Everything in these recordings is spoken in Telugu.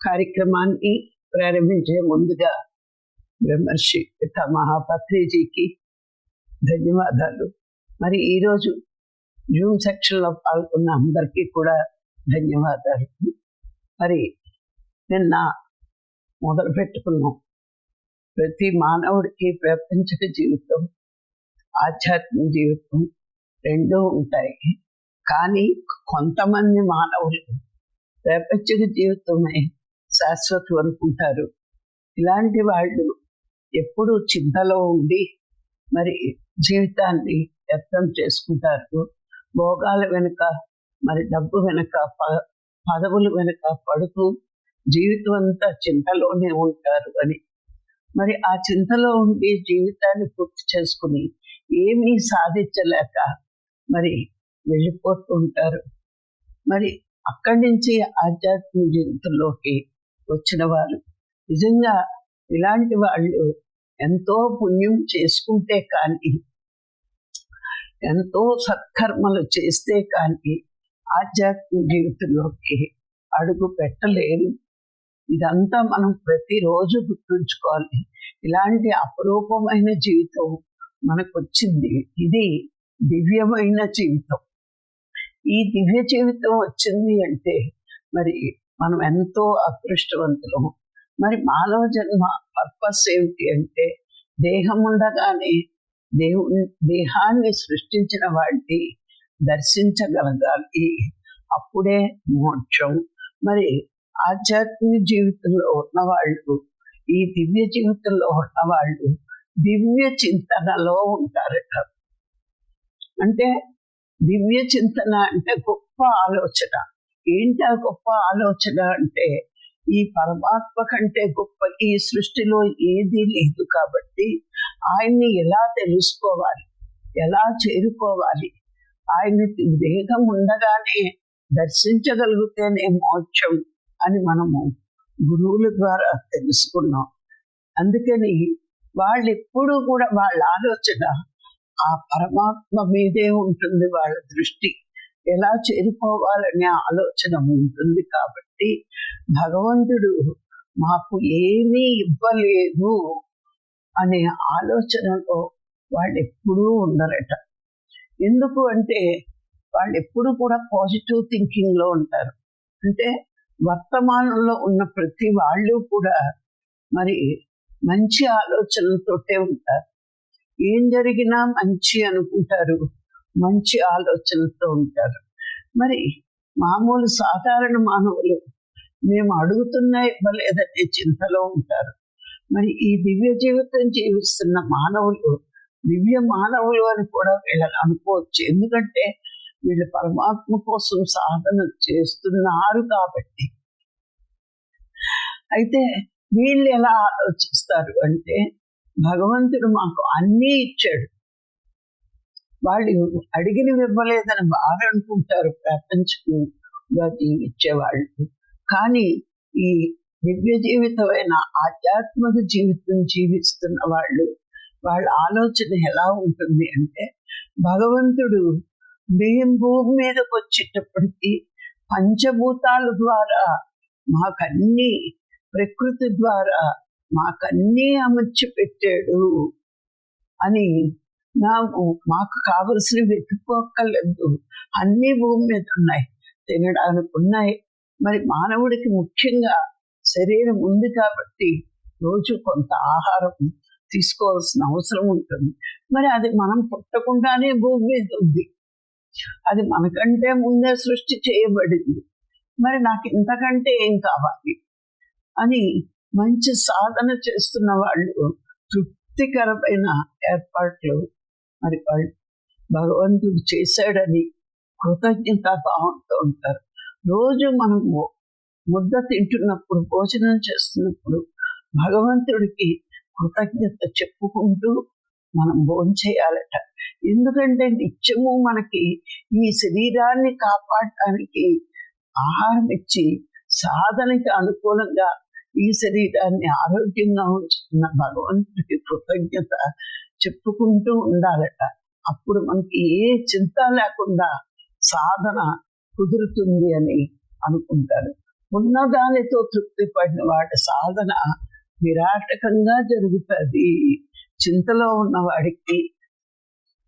కార్యక్రమాన్ని ప్రారంభించే ముందుగా బ్రహ్మర్షి పితామహ పత్రిజీకి ధన్యవాదాలు. మరి ఈరోజు జూమ్ సెక్షన్లో పాల్గొన్న అందరికీ కూడా ధన్యవాదాలు. మరి నిన్న మొదలు పెట్టుకున్నాం, ప్రతి మానవుడికి ప్రపంచక జీవితం, ఆధ్యాత్మిక జీవితం రెండూ ఉంటాయి. కానీ కొంతమంది మానవులు ప్రపంచక జీవితమే శాశ్వతం అనుకుంటారు. ఇలాంటి వాళ్ళు ఎప్పుడూ చింతలో ఉండి మరి జీవితాన్ని వ్యర్థం చేసుకుంటారు. భోగాల వెనుక, మరి డబ్బు వెనుక, పదవుల వెనుక పడుతూ జీవితం అంతా చింతలోనే ఉంటారు అని. మరి ఆ చింతలో ఉండి జీవితాన్ని పూర్తి చేసుకుని ఏమీ సాధించలేక మరి వెళ్ళిపోతూ ఉంటారు. మరి అక్కడి నుంచి ఆధ్యాత్మిక జీవితంలోకి వచ్చిన వారు నిజంగా ఇలాంటి వాళ్ళు ఎంతో పుణ్యం చేసుకుంటే కానీ, ఎంతో సత్కర్మలు చేస్తే కానీ ఆధ్యాత్మిక జీవితంలోకి అడుగు పెట్టలేరు. ఇదంతా మనం ప్రతిరోజు గుర్తుంచుకోవాలి. ఇలాంటి అపురూపమైన జీవితం మనకు వచ్చింది. ఇది దివ్యమైన జీవితం. ఈ దివ్య జీవితం వచ్చింది అంటే మరి మనం ఎంతో అదృష్టవంతులం. మరి మానవ జన్మ పర్పస్ ఏమిటి అంటే, దేహం ఉండగానే దేహాన్ని సృష్టించిన వాడిని దర్శించగలగాలి. అప్పుడే మోక్షం. మరి ఆధ్యాత్మిక జీవితంలో ఉన్నవాళ్ళు, ఈ దివ్య జీవితంలో ఉన్నవాళ్ళు దివ్య చింతనలో ఉంటారట. అంటే దివ్య చింతన అంటే గొప్ప ఆలోచన. ఏంటి ఆ గొప్ప ఆలోచన అంటే, ఈ పరమాత్మ కంటే గొప్ప ఈ సృష్టిలో ఏదీ లేదు కాబట్టి ఆయన్ని ఎలా తెలుసుకోవాలి, ఎలా చేరుకోవాలి, ఆయన దేహం ఉండగానే దర్శించగలిగితేనే మోక్షం అని మనము గురువుల ద్వారా తెలుసుకున్నాం. అందుకని వాళ్ళు ఎప్పుడూ కూడా వాళ్ళ ఆలోచన ఆ పరమాత్మ మీదే ఉంటుంది. వాళ్ళ దృష్టి ఎలా చేరుకోవాలనే ఆలోచన ఉంటుంది. కాబట్టి భగవంతుడు మాకు ఏమీ ఇవ్వలేదు అనే ఆలోచనలో వాళ్ళు ఎప్పుడూ ఉండరట. ఎందుకు అంటే వాళ్ళు ఎప్పుడు కూడా పాజిటివ్ థింకింగ్లో ఉంటారు. అంటే వర్తమానంలో ఉన్న ప్రతి వాళ్ళు కూడా మరి మంచి ఆలోచనలతోటే ఉంటారు. ఏం జరిగినా మంచి అనుకుంటారు, మంచి ఆలోచనలతో ఉంటారు. మరి మామూలు సాధారణ మానవులు మేము అడుగుతున్నా ఇవ్వలేదనే చింతలో ఉంటారు. మరి ఈ దివ్య జీవితం జీవిస్తున్న మానవులు దివ్య మానవులు అని కూడా వీళ్ళని అనుకోవచ్చు. ఎందుకంటే వీళ్ళు పరమాత్మ కోసం సాధన చేస్తున్నారు కాబట్టి. అయితే వీళ్ళు ఎలా ఆలోచిస్తారు అంటే, భగవంతుడు మాకు అన్నీ ఇచ్చాడు, వాళ్ళు అడిగినవి ఇవ్వలేదని వారు అనుకుంటారు ప్రపంచంగా జీవించేవాళ్ళు. కానీ ఈ దివ్య జీవితమైన ఆధ్యాత్మిక జీవితం జీవిస్తున్న వాళ్ళు, వాళ్ళ ఆలోచన ఎలా ఉంటుంది అంటే, భగవంతుడు మేము భూమి మీదకి వచ్చేటప్పటికి పంచభూతాల ద్వారా మాకన్నీ, ప్రకృతి ద్వారా మాకన్నీ అమర్చి పెట్టాడు అని, మాకు కావలసినవి వెతుక్కోక్కర్లేదు, అన్నీ భూమి మీద ఉన్నాయి, తినడానికి ఉన్నాయి. మరి మానవుడికి ముఖ్యంగా శరీరం ఉంది కాబట్టి రోజు కొంత ఆహారం తీసుకోవాల్సిన అవసరం ఉంటుంది. మరి అది మనం పుట్టకుండానే భూమి మీద ఉంది, అది మనకంటే ముందే సృష్టి చేయబడింది. మరి నాకు ఇంతకంటే ఏం కావాలి అని మంచి సాధన చేస్తున్న వాళ్ళు తృప్తికరమైన ఏర్పాట్లు మరి వాళ్ళు భగవంతుడు చేశాడని కృతజ్ఞత భావంతో ఉంటారు. రోజు మనము ముద్ద తింటున్నప్పుడు, భోజనం చేస్తున్నప్పుడు భగవంతుడికి కృతజ్ఞత చెప్పుకుంటూ మనం భోంచేయాలట. ఎందుకంటే నిత్యము మనకి ఈ శరీరాన్ని కాపాడటానికి ఆహారం ఇచ్చి సాధనకి అనుకూలంగా ఈ శరీరాన్ని ఆరోగ్యంగా ఉంచుతున్న భగవంతుడికి కృతజ్ఞత చెప్పుకుంటూ ఉండాలట. అప్పుడు మనకి ఏ చింత లేకుండా సాధన కుదురుతుంది అని అనుకుంటారు. ఉన్నదానితో తృప్తి పడిన వాడి సాధన విరాటకంగా జరుగుతుంది. చింతలో ఉన్నవాడికి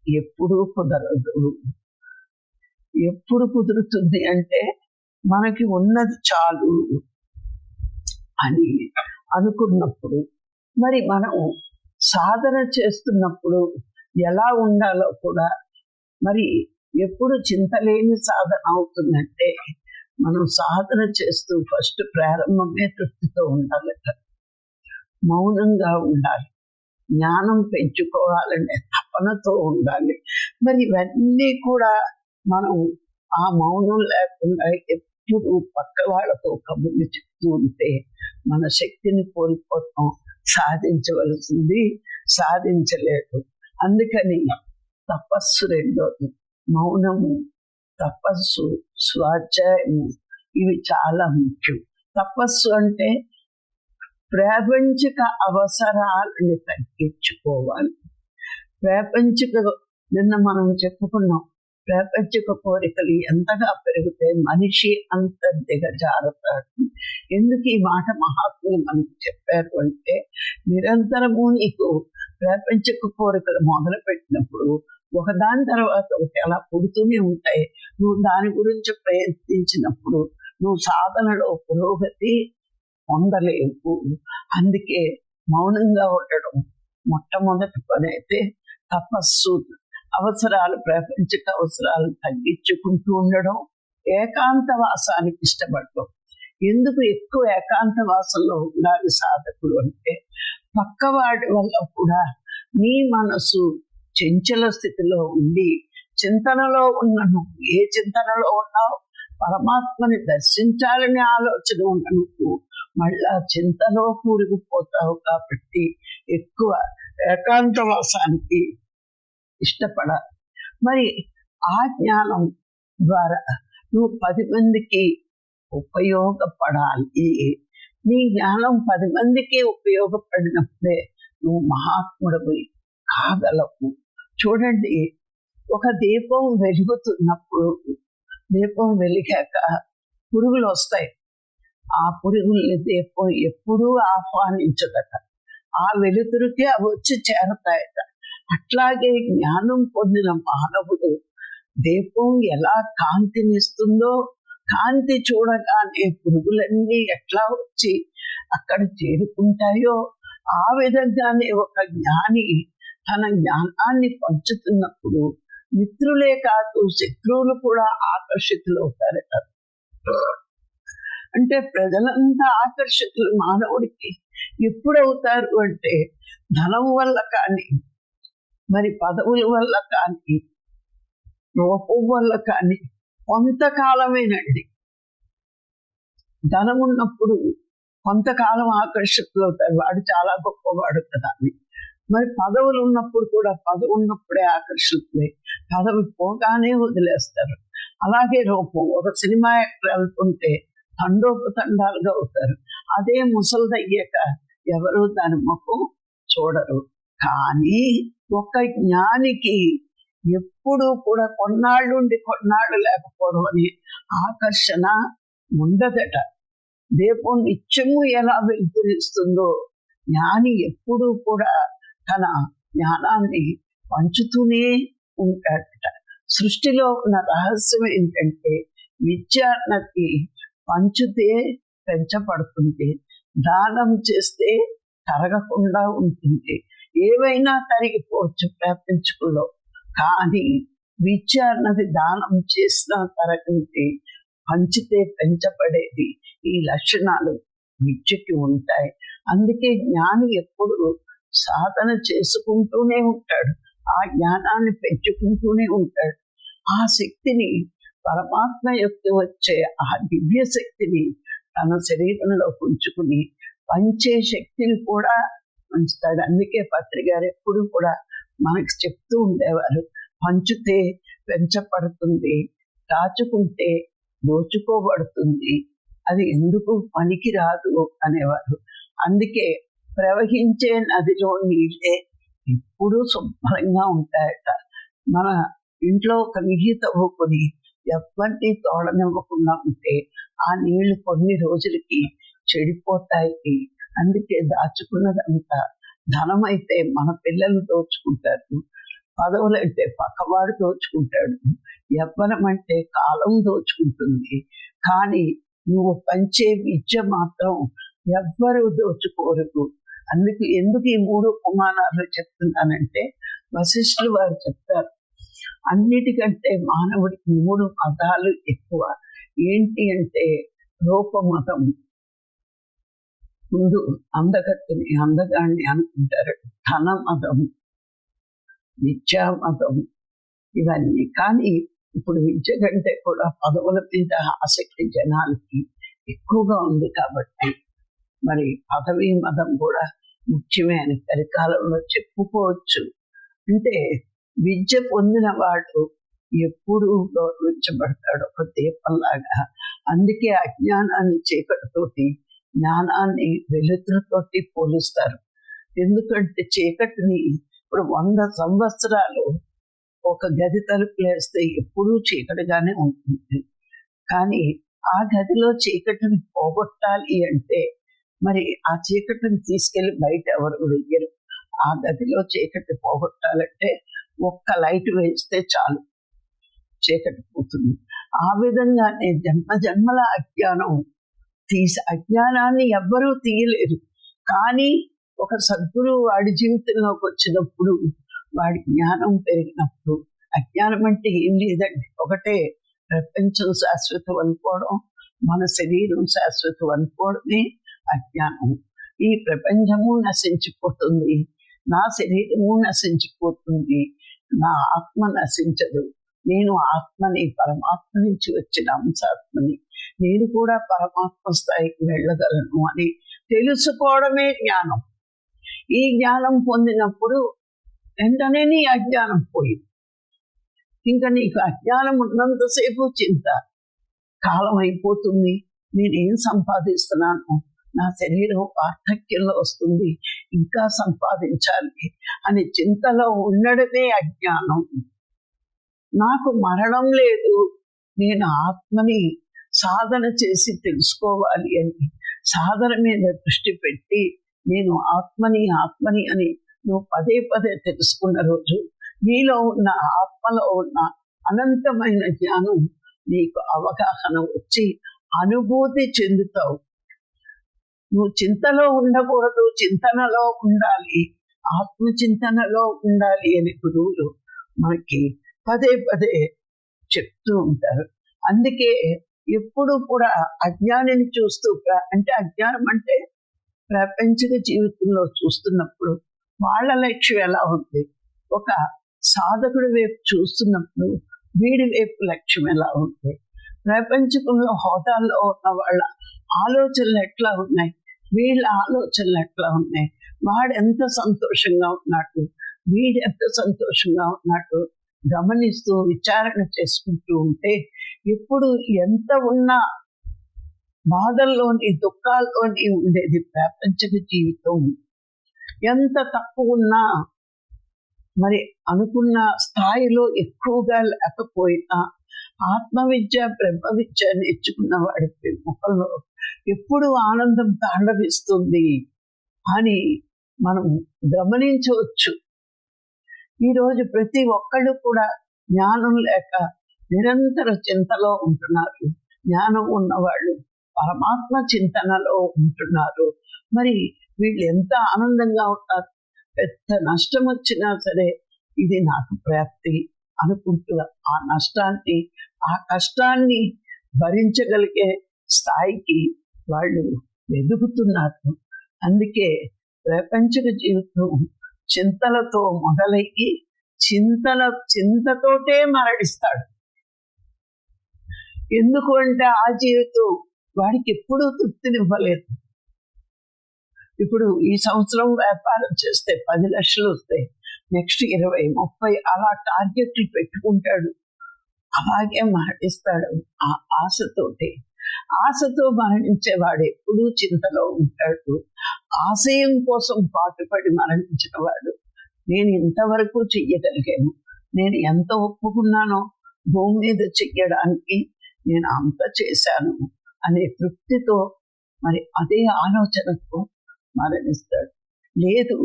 ఎప్పుడూ కుదరదు. ఎప్పుడు కుదురుతుంది అంటే మనకి ఉన్నది చాలు అని అనుకున్నప్పుడు. మరి మనం సాధన చేస్తున్నప్పుడు ఎలా ఉండాలో కూడా, మరి ఎప్పుడు చింతలేని సాధన అవుతుందంటే మనం సాధన చేస్తూ ఫస్ట్ ప్రారంభమే తృప్తితో ఉండాలట, మౌనంగా ఉండాలి, జ్ఞానం పెంచుకోవాలనే తపనతో ఉండాలి. మరి ఇవన్నీ కూడా మనం ఆ మౌనం లేకుండా ఎప్పుడు పక్క వాళ్ళతో కబుర్లు చెప్తూ ఉంటే మన శక్తిని కోల్పోతాం. సాధించవలసింది సాధించలేదు. అందుకని తపస్సు రెండోది, మౌనము, తపస్సు, స్వాధ్యాయము ఇవి చాలా ముఖ్యం. తపస్సు అంటే ప్రాపంచిక అవసరాలను తగ్గించుకోవాలి. ప్రాపంచిక, నిన్న మనం చెప్పుకున్నాం, ప్రాపంచిక కోరికలు ఎంతగా పెరిగితే మనిషి అంత దిగజారుతాడు. ఎందుకు ఈ మాట మహాత్ములు మనకు చెప్పారు అంటే, నిరంతరము నీకు ప్రాపంచిక కోరికలు మొదలు పెట్టినప్పుడు ఒకదాని తర్వాత ఒకటి అలా పుడుతూనే ఉంటాయి. నువ్వు దాని గురించి ప్రయత్నించినప్పుడు నువ్వు సాధనలో పురోగతి పొందలేవు. అందుకే మౌనంగా ఉండడం మొట్టమొదటి పని అయితే తపస్సు. అవసరాలు, ప్రాపంచిక అవసరాలు తగ్గించుకుంటూ ఉండడం, ఏకాంతవాసానికి ఇష్టపడడం. ఎందుకు ఎక్కువ ఏకాంతవాసంలో ఉండాలి సాధకుడు అంటే, పక్కవాడి వల్ల కూడా నీ మనసు చంచల స్థితిలో ఉండి చింతనలో ఉన్న, నువ్వు ఏ చింతనలో ఉన్నావు, పరమాత్మని దర్శించాలనే ఆలోచన ఉన్న నువ్వు మళ్ళా చింతలో కూరుకుపోతావు. కాబట్టి ఎక్కువ ఏకాంతవాసానికి ఇష్టపడాలి. మరి ఆ జ్ఞానం ద్వారా నువ్వు 10 మందికి ఉపయోగపడాలి. నీ జ్ఞానం 10 మందికి ఉపయోగపడినప్పుడే నువ్వు మహాత్ముడివి కాగలవు. చూడండి, ఒక దీపం వెలుగుతున్నప్పుడు, దీపం వెలిగాక పురుగులు వస్తాయి. ఆ పురుగుల్ని దీపం ఎప్పుడూ ఆహ్వానించదట, ఆ వెలుతురుకి అవి వచ్చి చేరతాయట. అట్లాగే జ్ఞానం పొందిన మానవుడు దీపం ఎలా కాంతినిస్తుందో, కాంతి చూడగానే పురుగులన్నీ ఎట్లా వచ్చి అక్కడ చేరుకుంటాయో, ఆ విధంగానే ఒక జ్ఞాని తన జ్ఞానాన్ని పంచుతున్నప్పుడు మిత్రులే కాదు శత్రువులు కూడా ఆకర్షితులవుతారట. అంటే ప్రజలంతా ఆకర్షితులు మానవుడికి ఎప్పుడవుతారు అంటే, ధనం వల్ల కానీ, మరి పదవుల వల్ల కానీ, రూపం వల్ల కానీ కొంతకాలమేనండి. ధనం ఉన్నప్పుడు కొంతకాలం ఆకర్షితులు అవుతారు, వాడు చాలా గొప్పవాడు కదా అని. మరి పదవులు ఉన్నప్పుడు కూడా, పదవి ఉన్నప్పుడే ఆకర్షితులే, పదవి పోగానే వదిలేస్తారు. అలాగే రూపం, ఒక సినిమా యాక్టర్ అనుకుంటే తండోపతండాలుగా అవుతారు. అదే ముసలిదయ్యాక ఎవరు దాని ముఖం చూడరు. కానీ ఒక జ్ఞానికి ఎప్పుడూ కూడా కొన్నాళ్ళుండి కొన్నాళ్ళు లేకపోవడం అని ఆకర్షణ ఉండదట. దీపం నిత్యము ఎలా వెలుగురిస్తుందో, జ్ఞాని ఎప్పుడూ కూడా తన జ్ఞానాన్ని పంచుతూనే ఉంటాడట. సృష్టిలో ఉన్న రహస్యం ఏంటంటే, విద్యార్థి పంచుతే పెంచబడుతుంది, దానం చేస్తే తరగకుండా ఉంటుంది. ఏవైనా తరిగిపోవచ్చు ప్రాపంచికుల్లో, కానీ విద్య అన్నది దానం చేసినా తరగండి, పంచితే పెంచబడేది. ఈ లక్షణాలు విద్యకి ఉంటాయి. అందుకే జ్ఞాని ఎప్పుడు సాధన చేసుకుంటూనే ఉంటాడు, ఆ జ్ఞానాన్ని పెంచుకుంటూనే ఉంటాడు. ఆ శక్తిని, పరమాత్మ యొక్క వచ్చే ఆ దివ్య శక్తిని తన శరీరంలో ఉంచుకుని పంచే శక్తిని కూడా పంచుతాడు. అందుకే పత్రి గారు ఎప్పుడు కూడా మనకు చెప్తూ ఉండేవారు, పంచుతే పెంచబడుతుంది, దాచుకుంటే దోచుకోబడుతుంది, అది ఎందుకు పనికి రాదు అనేవారు. అందుకే ప్రవహించే నదిలో నీళ్ళే ఎప్పుడూ శుభ్రంగా ఉంటాయట. మన ఇంట్లో ఒక నిధి తవ్వుకొని ఎవరిని తోడనివ్వకుండా ఉంటే ఆ నీళ్లు కొన్ని రోజులకి చెడిపోతాయి. అందుకే దాచుకున్నదంతా ధనమైతే మన పిల్లలు దోచుకుంటారు, పదవులంటే పక్కవాడు దోచుకుంటాడు, యవ్వనం అంటే కాలం దోచుకుంటుంది. కానీ నువ్వు పంచే విద్య మాత్రం ఎవ్వరూ దోచుకోరు. ఎందుకు ఈ 3 ఉపమానాలు చెప్తున్నానంటే, వశిష్ఠులు వారు చెప్తారు, అన్నిటికంటే మానవుడికి 3 మతాలు ఎక్కువ. ఏంటి అంటే రూపమతం, ముందు అందగత్తిని అందగాన్ని అనుకుంటారు, ధన మతం, విద్యామతం, ఇవన్నీ. కానీ ఇప్పుడు విద్య కంటే కూడా పదవుల మీద ఆసక్తి జనాలకి ఎక్కువగా ఉంది కాబట్టి మరి పదవీ మతం కూడా ముఖ్యమే అని కలికాలంలో చెప్పుకోవచ్చు. అంటే విద్య పొందిన వాడు ఎప్పుడూ గౌరవించబడతాడు, ఒక దీపంలాగా. అందుకే అజ్ఞానాన్ని చీకటితోటి, జ్ఞానాన్ని వెలుతురుతోటి పోలుస్తారు. ఎందుకంటే చీకటిని ఇప్పుడు 100 సంవత్సరాలు ఒక గది తలుపులేస్తే ఎప్పుడూ చీకటిగానే ఉంటుంది. కానీ ఆ గదిలో చీకటిని పోగొట్టాలి అంటే మరి ఆ చీకటిని తీసుకెళ్లి బయట ఎవరు వెయ్యరు. ఆ గదిలో చీకటి పోగొట్టాలంటే ఒక్క లైట్ వేస్తే చాలు, చీకటి పోతుంది. ఆ విధంగానే జన్మ జన్మల అజ్ఞానాన్ని ఎవ్వరూ తీయలేరు. కానీ ఒక సద్గురువు వాడి జీవితంలోకి వచ్చినప్పుడు, వాడి జ్ఞానం పెరిగినప్పుడు, అజ్ఞానం అంటే ఏం లేదండి, ఒకటే, ప్రపంచం శాశ్వతం అనుకోవడం, మన శరీరం శాశ్వతం అనుకోవడమే అజ్ఞానం. ఈ ప్రపంచము నశించిపోతుంది, నా శరీరము నశించిపోతుంది, నా ఆత్మ నశించదు. నేను ఆత్మని, పరమాత్మ నుంచి వచ్చిన అంశాత్మని, నేను కూడా పరమాత్మ స్థాయికి వెళ్ళగలను అని తెలుసుకోవడమే జ్ఞానం. ఈ జ్ఞానం పొందినప్పుడు వెంటనే నీ అజ్ఞానం పోయింది. ఇంకా నీకు అజ్ఞానం ఉన్నంతసేపు చింత, కాలం అయిపోతుంది, నేనేం సంపాదిస్తున్నాను, నా శరీరం వార్ధక్యంలో వస్తుంది, ఇంకా సంపాదించాలి అని చింతలో ఉండడమే అజ్ఞానం. నాకు మరణం లేదు, నేను ఆత్మని సాధన చేసి తెలుసుకోవాలి అని సాధన మీద దృష్టి పెట్టి, నేను ఆత్మని అని నువ్వు పదే పదే తెలుసుకున్న రోజు నీలో ఉన్న, ఆత్మలో ఉన్న అనంతమైన జ్ఞానం నీకు అవగాహన వచ్చి అనుభూతి చెందుతావు. నువ్వు చింతలో ఉండకూడదు, చింతనలో ఉండాలి, ఆత్మచింతనలో ఉండాలి అని గురువులు మనకి పదే పదే చెప్తూ ఉంటారు. అందుకే ఎప్పుడు కూడా అజ్ఞానిని చూస్తూ, అంటే అజ్ఞానం అంటే ప్రాపంచిక జీవితంలో చూస్తున్నప్పుడు వాళ్ళ లక్ష్యం ఎలా ఉంది, ఒక సాధకుడి వైపు చూస్తున్నప్పుడు వీడి వైపు లక్ష్యం ఎలా ఉంది, ప్రపంచకంలో హోదాల్లో ఉన్న వాళ్ళ ఆలోచనలు ఎట్లా ఉన్నాయి, వీళ్ళ ఆలోచనలు ఎట్లా ఉన్నాయి, వాడు ఎంత సంతోషంగా ఉన్నాడు, వీడు ఎంత సంతోషంగా ఉన్నాడు గమనిస్తూ విచారణ చేసుకుంటూ ఉంటే, ఇప్పుడు ఎంత ఉన్నా బాధల్లోని, దుఃఖాల్లోని ఉండేది ప్రాపంచిక జీవితం. ఎంత తక్కువ ఉన్నా, మరి అనుకున్న స్థాయిలో ఎక్కువగా లేకపోయినా, ఆత్మవిద్య బ్రహ్మ విద్య నేర్చుకున్న వాడి ముఖంలో ఎప్పుడు ఆనందం తాండవిస్తుంది అని మనం గమనించవచ్చు. ఈరోజు ప్రతి ఒక్కళ్ళు కూడా జ్ఞానం లేక నిరంతర చింతలో ఉంటున్నారు, జ్ఞానం ఉన్నవాళ్ళు పరమాత్మ చింతనలో ఉంటున్నారు. మరి వీళ్ళు ఎంత ఆనందంగా ఉంటారు, పెద్ద నష్టం వచ్చినా సరే ఇది నాకు ప్రాప్తి అనుకుంటూ ఆ నష్టాన్ని, ఆ కష్టాన్ని భరించగలిగే స్థాయికి వాళ్ళు ఎదుగుతున్నారు. అందుకే ప్రపంచక జీవితం చింతలతో మొదలయ్యి చింతతోటే మరణిస్తాడు. ఎందుకు అంటే ఆ జీవితం వాడికి ఎప్పుడూ తృప్తినివ్వలేదు. ఇప్పుడు ఈ సంవత్సరం వ్యాపారం చేస్తే 10 లక్షలు వస్తాయి, నెక్స్ట్ 20, 30 అలా టార్గెట్లు పెట్టుకుంటాడు. అలాగే మరణిస్తాడు ఆ ఆశతో మరణించేవాడు ఎప్పుడూ చింతలో ఉంటాడు. ఆశయం కోసం పాటుపడి మరణించిన వాడు, నేను ఇంతవరకు చెయ్యగలిగాను, నేను ఎంత ఒప్పుకున్నానో భూమి మీద చెయ్యడానికి నేను అంత చేశాను అనే తృప్తితో మరి అదే ఆలోచనతో మరణిస్తాడు. లేదు,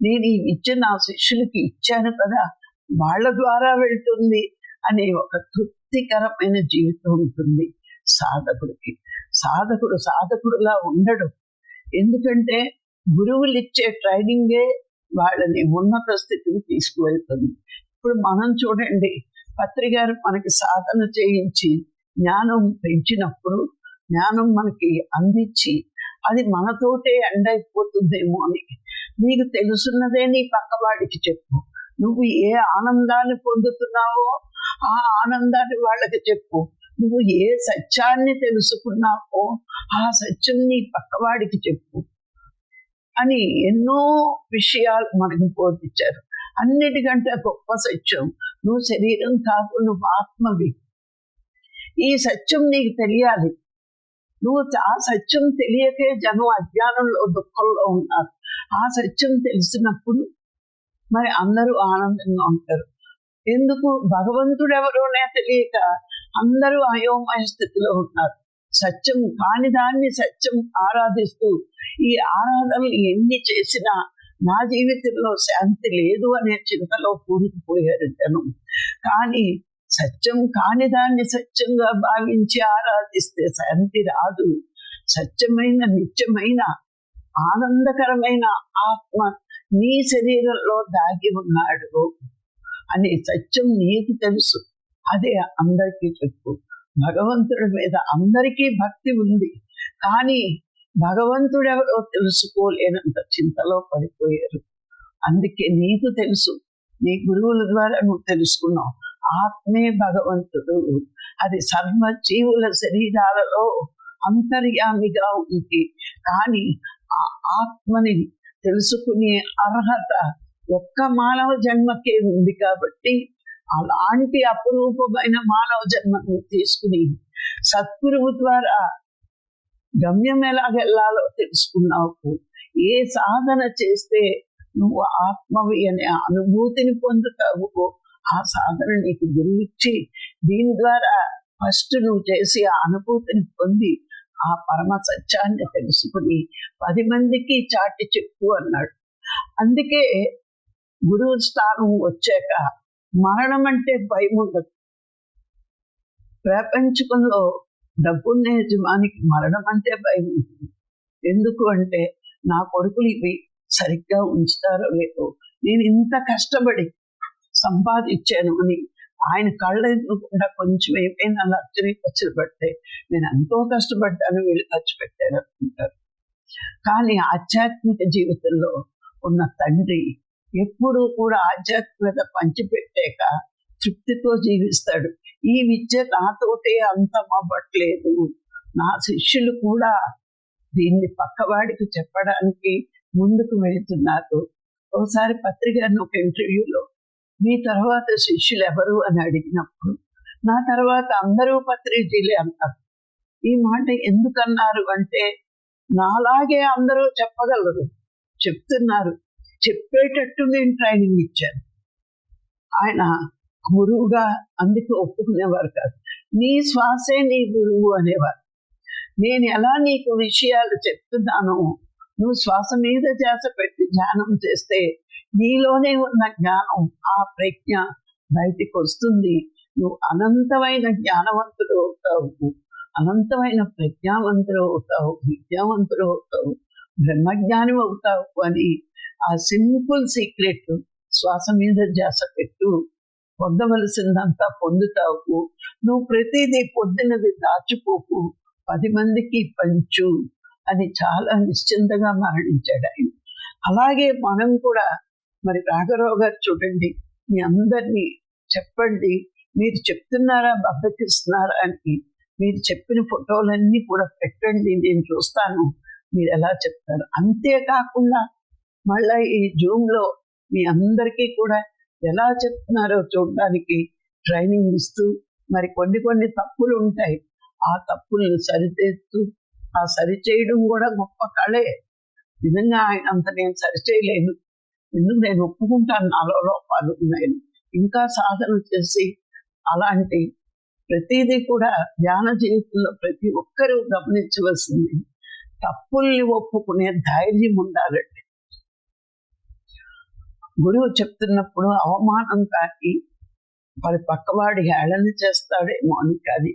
నేను ఈ విద్య నా శిష్యులకి ఇచ్చాను కదా, వాళ్ళ ద్వారా వెళ్తుంది అనే ఒక తృప్తికరమైన జీవితం ఉంటుంది సాధకుడికి. సాధకుడులా ఉండడు. ఎందుకంటే గురువులు ఇచ్చే ట్రైనింగే వాళ్ళని ఉన్నత స్థితికి తీసుకువెళ్తుంది. ఇప్పుడు మనం చూడండి, పత్రిగారు మనకి సాధన చేయించి జ్ఞానం పెంచినప్పుడు, జ్ఞానం మనకి అందించి అది మనతోటే ఎండైపోతుందేమో అని, నీకు తెలుసున్నదే నీ పక్కవాడికి చెప్పు. నువ్వు ఏ ఆనందాన్ని పొందుతున్నావో ఆ ఆనందాన్ని వాళ్ళకి చెప్పు. నువ్వు ఏ సత్యాన్ని తెలుసుకున్నావో ఆ సత్యం నీ పక్కవాడికి చెప్పు అని ఎన్నో విషయాలు మనకు బోధించారు. అన్నిటికంటే గొప్ప సత్యం, నువ్వు శరీరం కాదు, నువ్వు ఆత్మవి. ఈ సత్యం నీకు తెలియాలి. నువ్వు ఆ సత్యం తెలియకే జనం అజ్ఞానంలో దుఃఖంలో ఉన్నారు. ఆ సత్యం తెలిసినప్పుడు మరి అందరూ ఆనందంగా ఉంటారు. ఎందుకు? భగవంతుడు ఎవరోనే తెలియక అందరూ అయోమయ స్థితిలో ఉన్నారు. సత్యం కాని దాన్ని సత్యం ఆరాధిస్తూ ఈ ఆరాధనలు ఎన్ని చేసినా నా జీవితంలో శాంతి లేదు అనే చింతలో కూరుకుపోయారు జనం. కానీ సత్యం కాని దాన్ని సత్యంగా భావించి ఆరాధిస్తే శాంతి రాదు. సత్యమైన నిత్యమైన ఆనందకరమైన ఆత్మ నీ శరీరంలో దాగి ఉన్నాడు అనే సత్యం నీకు తెలుసు. అదే అందరికీ చెప్పు. భగవంతుడి మీద అందరికీ భక్తి ఉంది, కానీ భగవంతుడెవరో తెలుసుకోలేనంత చింతలో పడిపోయారు. అందుకే నీకు తెలుసు, నీ గురువుల ద్వారా నువ్వు తెలుసుకున్నావు, ఆత్మే భగవంతుడు. అది సర్వ జీవుల శరీరాలలో అంతర్యామిగా ఉంది. కానీ ఆ ఆత్మని తెలుసుకునే అర్హత ఒక్క మానవ జన్మకే ఉంది. కాబట్టి అలాంటి అపురూపమైన మానవ జన్మను తీసుకుని సద్గురువు ద్వారా గమ్యం ఎలాగెళ్లాలో తెలుసుకున్నావు. ఏ సాధన చేస్తే నువ్వు ఆత్మవి అనే అనుభూతిని పొందుతావు, ఆ సాధన నీకు గురించి దీని ద్వారా ఫస్ట్ నువ్వు చేసి ఆ అనుభూతిని పొంది ఆ పరమ సత్యాన్ని తెలుసుకుని 10 మందికి చాటి చెప్పు అన్నాడు. అందుకే గురువు స్థానం వచ్చాక మరణం అంటే భయం ఉండదు. ప్రపంచంలో డబ్బున్న యజమానికి మరణం అంటే భయం ఉంటుంది. ఎందుకు అంటే నా కొడుకులు ఇవి సరిగ్గా ఉంచుతారో లేదో, నేను ఇంత కష్టపడి సంపాదించాను అని ఆయన కళ్ళ ఎదురుకుండా కొంచెం ఏమైనా లక్షలు ఖర్చులు పడితే నేను ఎంతో కష్టపడ్డాను, వీళ్ళు ఖర్చు పెట్టారు అనుకుంటారు. కానీ ఆధ్యాత్మిక జీవితంలో ఉన్న తండ్రి ఎప్పుడూ కూడా ఆధ్యాత్మికత పంచిపెట్టాక తృప్తితో జీవిస్తాడు. ఈ విద్య నాతోటే అంతం అవ్వట్లేదు, నా శిష్యులు కూడా దీన్ని పక్కవాడికి చెప్పడానికి ముందుకు వెళుతున్నారు. ఒకసారి పత్రికను ఒక ఇంటర్వ్యూలో మీ తర్వాత శిష్యులు ఎవరు అని అడిగినప్పుడు నా తర్వాత అందరూ పత్రిజీలే అన్నారు. ఈ మాట ఎందుకన్నారు అంటే నాలాగే అందరూ చెప్పగలరు, చెప్తున్నారు, చెప్పేటట్టు నేను ట్రైనింగ్ ఇచ్చాను. ఆయన గురువుగా అందుకు ఒప్పుకునేవారు కాదు. నీ శ్వాసే నీ గురువు అనేవారు. నేను ఎలా నీకు విషయాలు చెప్తున్నానో నువ్వు శ్వాస మీద ధ్యాస పెట్టి ధ్యానం చేస్తే నీలోనే ఉన్న జ్ఞానం, ఆ ప్రజ్ఞ బయటికి వస్తుంది. నువ్వు అనంతమైన జ్ఞానవంతుడు అవుతావు, అనంతమైన ప్రజ్ఞావంతుడు అవుతావు, విద్యావంతుడు అవుతావు, బ్రహ్మజ్ఞానం అవుతావు అని ఆ సింపుల్ సీక్రెట్ శ్వాస మీద ధ్యాస పెట్టు, పొందవలసిందంతా పొందుతావు. నువ్వు ప్రతిదీ పొందినది దాచిపోకు, 10 మందికి పంచు అని చాలా నిశ్చింతగా మరణించాడు ఆయన. అలాగే మనం కూడా మరి రాఘరావు గారు చూడండి, మీ అందరినీ చెప్పండి, మీరు చెప్తున్నారా బద్దకిస్తున్నారా అని మీరు చెప్పిన ఫోటోలన్నీ కూడా పెట్టండి, నేను చూస్తాను మీరు ఎలా చెప్తారు. అంతేకాకుండా మళ్ళీ ఈ జూమ్లో మీ అందరికీ కూడా ఎలా చెప్తున్నారో చూడడానికి ట్రైనింగ్ ఇస్తూ, మరి కొన్ని తప్పులు ఉంటాయి, ఆ తప్పులను సరిచేస్తూ, ఆ సరిచేయడం కూడా గొప్ప కళే. నిజంగా ఆయన అంత నేను సరిచేయలేను, ఎందుకు నేను ఒప్పుకుంటాను నాలో లోపాలు ఉన్నాయని. ఇంకా సాధన చేసి అలాంటి ప్రతిదీ కూడా ధ్యాన జీవితంలో ప్రతి ఒక్కరూ గమనించవలసింది, తప్పుల్ని ఒప్పుకునే ధైర్యం ఉండాలండి. గురువు చెప్తున్నప్పుడు అవమానం కానీ మరి పక్కవాడి హేళన చేస్తాడేమో అని కానీ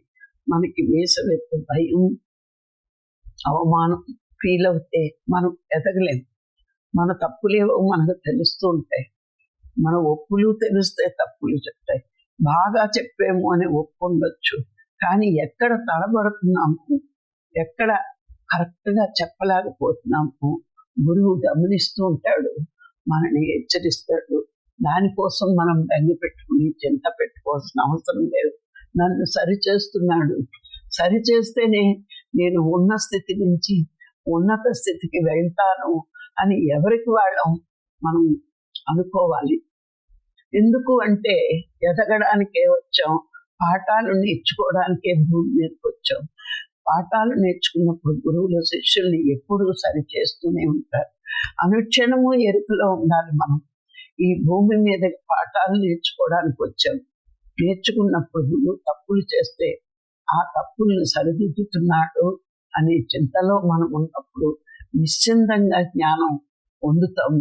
మనకి వేసవెత్తు భయం, అవమానం ఫీల్ అవుతే మనం ఎదగలేము. మన తప్పులేవో మనకు తెలుస్తూ ఉంటాయి, మన ఒప్పులు తెలిస్తే తప్పులు చెప్తాయి. బాగా చెప్పేమో అని ఒప్పుండొచ్చు, కానీ ఎక్కడ తడబడుతున్నాము, ఎక్కడ కరెక్ట్గా చెప్పలేకపోతున్నాము గురువు గమనిస్తూ ఉంటాడు, మనని హెచ్చరిస్తాడు. దానికోసం మనం బెంగ పెట్టుకుని చింత పెట్టుకోవాల్సిన అవసరం లేదు. నన్ను సరిచేస్తున్నాడు, సరిచేస్తేనే నేను ఉన్న స్థితి నుంచి ఉన్నత స్థితికి వెళ్తాను అని ఎవరికి వాళ్ళం మనం అనుకోవాలి. ఎందుకు అంటే ఎదగడానికే వచ్చాం, పాఠాలు నేర్చుకోవడానికే భూమి మీదకి వచ్చాం. పాఠాలు నేర్చుకున్నప్పుడు గురువులు శిష్యుల్ని ఎప్పుడూ సరి చేస్తూనే ఉంటారు. అనుక్షణము ఎరుకలో ఉండాలి. మనం ఈ భూమి మీద పాఠాలు నేర్చుకోవడానికి వచ్చాం. నేర్చుకున్నప్పుడు గురువు తప్పులు చేస్తే ఆ తప్పుల్ని సరిదిద్దుతున్నాడు అనే చింతలో మనం ఉన్నప్పుడు నిశ్చింతంగా జ్ఞానం పొందుతాం.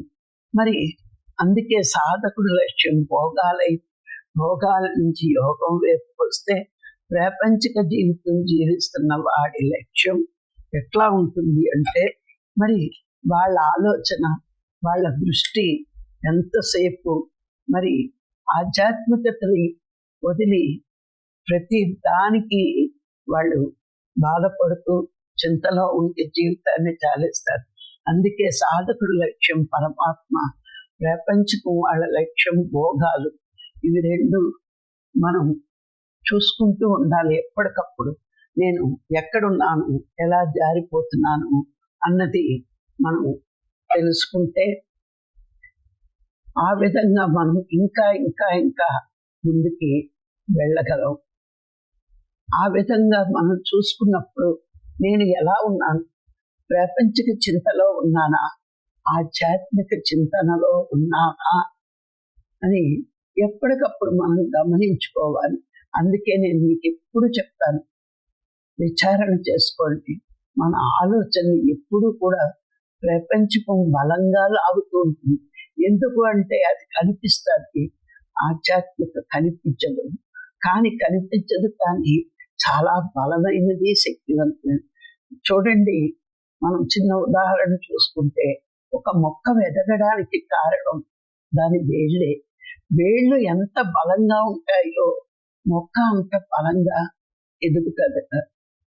మరి అందుకే సాధకుడు లక్ష్యం భోగాల నుంచి యోగం వైపు వస్తే ప్రాపంచిక జీవితం జీవిస్తున్న వాడి లక్ష్యం ఎట్లా ఉంటుంది అంటే, మరి వాళ్ళ ఆలోచన, వాళ్ళ దృష్టి ఎంతసేపు మరి ఆధ్యాత్మికతని వదిలి ప్రతి దానికి వాళ్ళు బాధపడుతూ చింతలో ఉంటే జీవితాన్ని చాలిస్తారు. అందుకే సాధకుడి లక్ష్యం పరమాత్మ, ప్రపంచకం వాళ్ళ లక్ష్యం భోగాలు. ఇవి రెండు మనం చూసుకుంటూ ఉండాలి ఎప్పటికప్పుడు. నేను ఎక్కడున్నాను, ఎలా జారిపోతున్నాను అన్నది మనం తెలుసుకుంటే ఆ విధంగా మనం ఇంకా ఇంకా ఇంకా ముందుకి వెళ్ళగలం. ఆ విధంగా మనం చూసుకున్నప్పుడు నేను ఎలా ఉన్నాను, ప్రాపంచిక చింతలో ఉన్నానా, ఆధ్యాత్మిక చింతనలో ఉన్నానా అని ఎప్పటికప్పుడు మనం గమనించుకోవాలి. అందుకే నేను మీకు ఎప్పుడు చెప్తాను, విచారణ చేసుకోండి. మన ఆలోచనలు ఎప్పుడు కూడా ప్రపంచకం బలంగా లాగుతూ ఉంటుంది. ఎందుకు అంటే అది కనిపిస్తుంది, ఆధ్యాత్మిక కనిపించదు. కానీ కనిపించదు, కానీ చాలా బలమైనది, శక్తివంతమైనది. చూడండి, మనం చిన్న ఉదాహరణ చూసుకుంటే ఒక మొక్క ఎదగడానికి కారణం దాని వేళ్ళే. వేళ్ళు ఎంత బలంగా ఉంటాయో మొక్క అంత బలంగా ఎదుగుతుందట.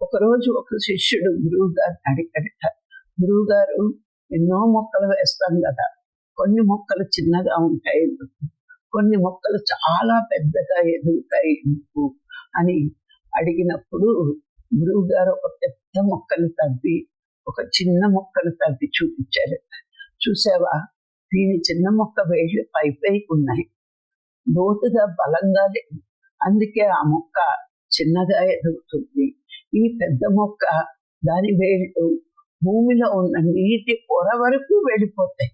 ఒకరోజు ఒక శిష్యుడు గురువు గారిని అడిగాడట, గురువు గారు, ఎన్నో మొక్కలు వేస్తాం కదా, కొన్ని మొక్కలు చిన్నగా ఉంటాయి ఎందుకు, కొన్ని మొక్కలు చాలా పెద్దగా ఎదుగుతాయి ఎందుకు అని అడిగినప్పుడు గురువు గారు ఒక పెద్ద మొక్కను తవ్వి ఒక చిన్న మొక్కను తవ్వి చూపించారు. చూసావా, దీని చిన్న మొక్క వేళ్ళు పైకి ఉన్నాయి, లోతుగా బలంగా లేదు, అందుకే ఆ మొక్క చిన్నగా ఎదుగుతుంది. ఈ పెద్ద మొక్క దాని వేళ్ళు భూమిలో ఉన్న నీటి పొర వరకు వెళ్ళిపోతాయి.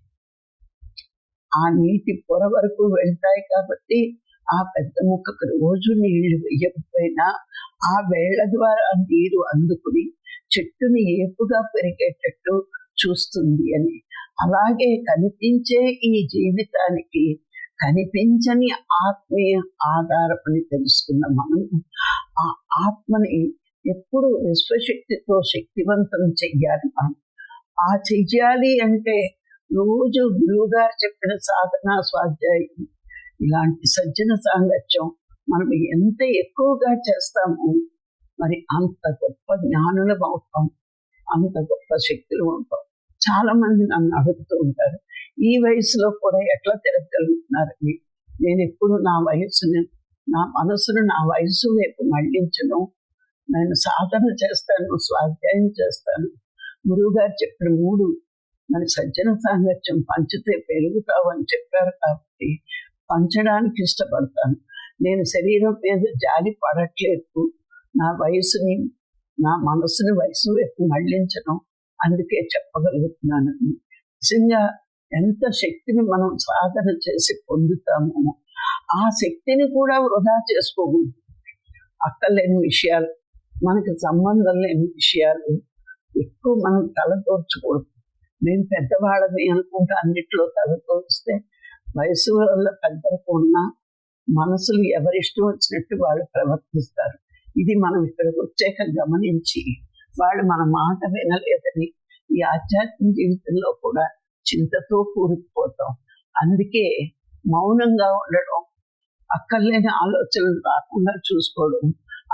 ఆ నీటి పొర వరకు వెళ్తాయి కాబట్టి ఆ పెద్ద మొక్కకు రోజు నీళ్లు వేయకపోయినా ఆ వేళ్ల ద్వారా నీరు అందుకుని చెట్టుని ఏపుగా పెరిగేటట్టు చూస్తుంది అని. అలాగే కనిపించే ఈ జీవితానికి కనిపించని ఆత్మీయ ఆధారపడి తెలుసుకున్న మనం ఆ ఆత్మని ఎప్పుడు విశ్వశక్తితో శక్తివంతం చెయ్యాలి. మనం ఆ చెయ్యాలి అంటే రోజు గురువుగారు చెప్పిన సాధన, స్వాధ్యాయం, ఇలాంటి సజ్జన సాంగత్యం మనం ఎంత ఎక్కువగా చేస్తామో మరి అంత గొప్ప జ్ఞానులం అవుతాం, అంత గొప్ప శక్తులు ఉంటాం. చాలా మంది నన్ను అడుగుతూ ఉంటారు, ఈ వయసులో కూడా ఎట్లా తిరగలుగుతున్నారని. నేను ఎప్పుడు నా వయసుని, నా మనసును నా వయసు వైపు మళ్లించను. నేను సాధన చేస్తాను, స్వాధ్యాయం చేస్తాను. గురువుగారు చెప్పిన 3 మరి సజ్జన సాంగత్యం పంచితే పెరుగుతావు అని చెప్పారు కాబట్టి పంచడానికి ఇష్టపడతాను. నేను శరీరం మీద జాలి పడట్లేదు, నా వయసుని, నా మనసుని వయసు వైపు మళ్లించను, అందుకే చెప్పగలుగుతున్నాను. నిజంగా ఎంత శక్తిని మనం సాధన చేసి పొందుతామో ఆ శక్తిని కూడా వృధా చేసుకోకూడదు. అక్కర్లేని విషయాలు, మనకి సంబంధం లేని విషయాలు ఎక్కువ మనం తలదోర్చకూడదు. మేము పెద్దవాళ్ళని అనుకుంటే అన్నిట్లో తలదోరిస్తే వయసు వల్ల పెద్దలకు ఉన్న మనసులు ఎవరిష్టం వచ్చినట్టు వాళ్ళు ప్రవర్తిస్తారు. ఇది మనం ఇక్కడికి వచ్చాక గమనించి వాళ్ళు మన మాట వినలేదని ఈ ఆధ్యాత్మిక జీవితంలో కూడా చింతతో కూరుకుపోతాం. అందుకే మౌనంగా ఉండడం, అక్కర్లేని ఆలోచనలు రాకుండా చూసుకోవడం,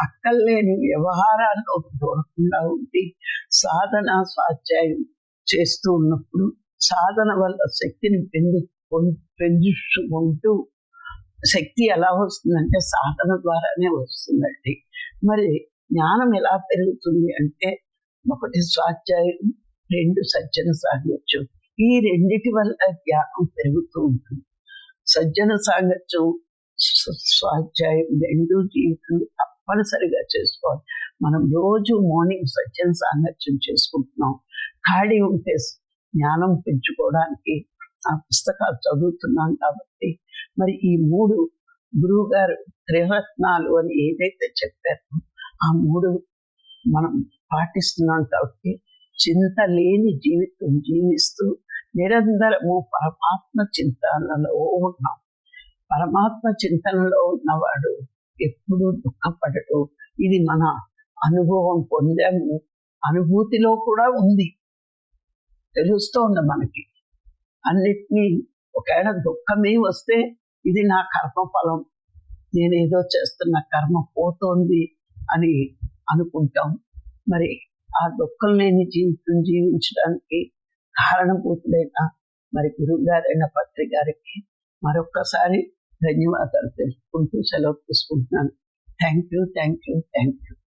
అక్కర్లేని వ్యవహారాల్లో దూరకుండా ఉండి సాధన స్వాధ్యాయం చేస్తూ ఉన్నప్పుడు సాధన వల్ల శక్తిని పెంచుకుంటూ, శక్తి ఎలా వస్తుందంటే సాధన ద్వారానే వస్తుందండి. మరి జ్ఞానం ఎలా పెరుగుతుంది అంటే, ఒకటి స్వాధ్యాయం, రెండు సజ్జన సాంగత్యం. ఈ రెండిటి వల్ల జ్ఞానం పెరుగుతూ ఉంటుంది. సజ్జన సాంగత్యం, స్వాధ్యాయం రెండు జీవితంలో తప్పనిసరిగా చేసుకోవాలి. మనం రోజు మార్నింగ్ సజ్జన సాంగత్యం చేసుకుంటున్నాం. ఖాళీ ఉంటే జ్ఞానం పెంచుకోవడానికి ఆ పుస్తకాలు చదువుతున్నాం కాబట్టి, మరి ఈ మూడు గురువు గారు త్రిరత్నాలు అని ఏదైతే చెప్పారో ఆ మూడు మనం పాటిస్తున్నాం కాబట్టి చింత లేని జీవితం జీవిస్తూ నిరంతరము పరమాత్మ చింతనలో ఉన్నాం. పరమాత్మ చింతనలో ఉన్నవాడు ఎప్పుడూ దుఃఖపడడు. ఇది మన అనుభవం పొందాము, అనుభూతిలో కూడా ఉంది, తెలుస్తోంది మనకి. అన్నిటినీ ఒకవేళ దుఃఖమే వస్తే ఇది నా కర్మఫలం, నేనేదో చేస్తున్న కర్మ పోతోంది అని అనుకుంటాం. మరి ఆ దుఃఖం లేని జీవితం జీవించడానికి కారణభూతులైన మరి గురువు గారైన పత్రి గారికి మరొక్కసారి ధన్యవాదాలు తెలుపుకుంటూ సెలవు తీసుకుంటున్నాను. Thank you.